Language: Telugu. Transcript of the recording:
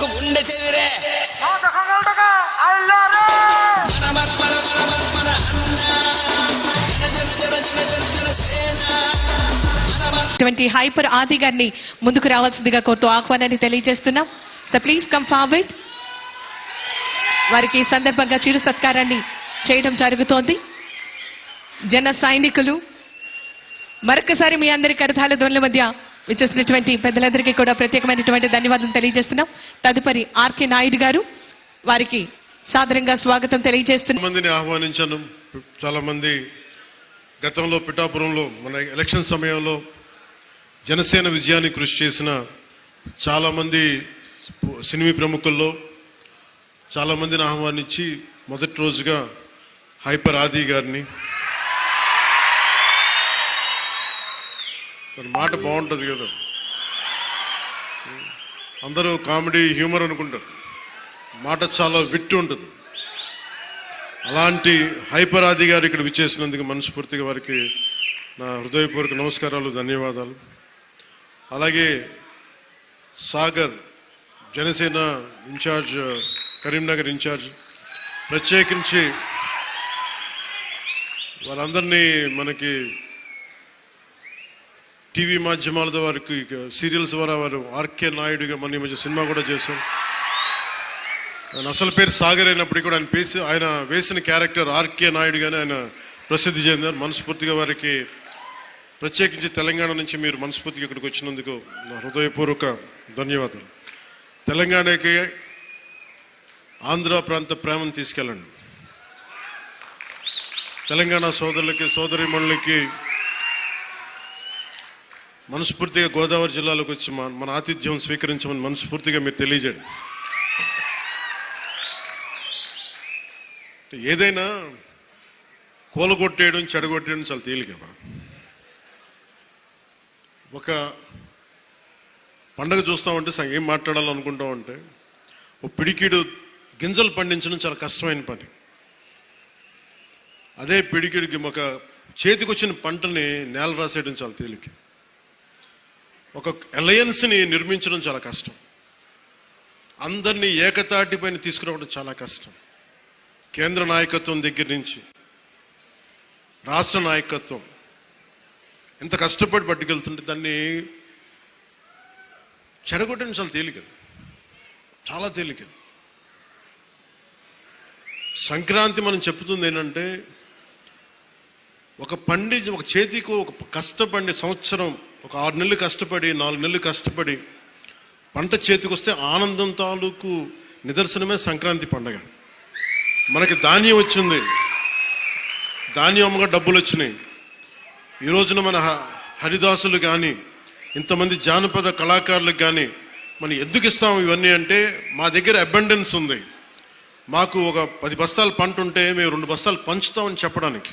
నాకు గుండె చెదిరే హైపర్ ఆది గారిని ముందుకు రావాల్సిందిగా కోరుతూ ఆహ్వానాన్ని తెలియజేస్తున్నాం. So please come forward. వారికి ఈ సందర్భంగా చిరు సత్కారాన్ని చేయడం జరుగుతోంది. జన సైనికులు మరొకసారి మీ అందరి కరతాళ ధ్వనుల మధ్య విచ్చేసినటువంటి పెద్దలందరికీ కూడా ప్రత్యేకమైనటువంటి ధన్యవాదాలు తెలియజేస్తున్నాం. తదుపరి ఆర్కే నాయుడు గారు, వారికి సాదరంగా స్వాగతం తెలియజేస్తున్నాం. మందిని ఆహ్వానించాను. చాలా మంది గతంలో పిఠాపురంలో మన ఎలక్షన్ సమయంలో జనసేన విజయాన్ని కృషి చేసిన చాలామంది సినిమా ప్రముఖుల్లో చాలామందిని ఆహ్వానించి మొదటి రోజుగా హైపర్ ఆది గారిని, మాట బాగుంటుంది కదా, అందరూ కామెడీ హ్యూమర్ అనుకుంటారు, మాట చాలా విట్టు ఉంటుంది. అలాంటి హైపర్ ఆది గారు ఇక్కడ విచ్చేసినందుకు మనస్ఫూర్తిగా వారికి నా హృదయపూర్వక నమస్కారాలు, ధన్యవాదాలు. అలాగే సాగర్ జనసేన ఇన్ఛార్జ్, కరీంనగర్ ఇన్ఛార్జ్, ప్రత్యేకించి వాళ్ళందరినీ మనకి టీవీ మాధ్యమాల వారికి సీరియల్స్ ద్వారా వారు ఆర్కే నాయుడుగా మన ఈ మధ్య సినిమా కూడా చేశారు. ఆయన అసలు పేరు సాగర్ అయినప్పటికీ కూడా ఆయన వేసిన క్యారెక్టర్ ఆర్కే నాయుడుగానే ఆయన ప్రసిద్ధి చెందారు. మనస్ఫూర్తిగా వారికి ప్రత్యేకించి తెలంగాణ నుంచి మీరు మనస్ఫూర్తిగా ఇక్కడికి వచ్చినందుకు నా హృదయపూర్వక ధన్యవాదాలు. తెలంగాణకి ఆంధ్ర ప్రాంత ప్రేమను తీసుకెళ్ళండి. తెలంగాణ సోదరులకి సోదరీమణులకి మనస్ఫూర్తిగా గోదావరి జిల్లాలోకి వచ్చి మన ఆతిథ్యం స్వీకరించమని మనస్ఫూర్తిగా మీరు తెలియజేయండి. ఏదైనా కూలగొట్టేయడం చెడగొట్టేయడం చాలా తేలిక. ఒక పండగ చూస్తామంటే ఏం మాట్లాడాలనుకుంటామంటే, ఓ పిడికిడు గింజలు పండించడం చాలా కష్టమైన పని. అదే పిడికిడికి ఒక చేతికి వచ్చిన పంటని నేల రాసేయడం చాలా తేలిక. ఒక అలయన్స్ని నిర్మించడం చాలా కష్టం. అందరినీ ఏకతాటిపైన తీసుకురావడం చాలా కష్టం. కేంద్ర నాయకత్వం దగ్గర నుంచి రాష్ట్ర నాయకత్వం ఎంత కష్టపడి పట్టుకెళ్తుంటే దాన్ని చెడగొట్టడం చాలా తేలిక, చాలా తేలిక. సంక్రాంతి మనం చెప్తుంది ఏంటంటే, ఒక చేతికి ఒక కష్టపడి సంవత్సరం ఒక 6 నెలలు కష్టపడి 4 నెలలు కష్టపడి పంట చేతికి వస్తే ఆనందం తాలూకు నిదర్శనమే సంక్రాంతి పండగ. మనకి ధాన్యం వచ్చింది, ధాన్యం అమ్మగా డబ్బులు వచ్చినాయి. ఈ రోజున మన హరిదాసులు కానీ ఇంతమంది జానపద కళాకారులకు కానీ మనం ఎందుకు ఇస్తాం ఇవన్నీ అంటే, మా దగ్గర అబండెన్స్ ఉంది, మాకు ఒక 10 బస్తాలు పంట ఉంటే మేము 2 బస్తాలు పంచుతామని చెప్పడానికి.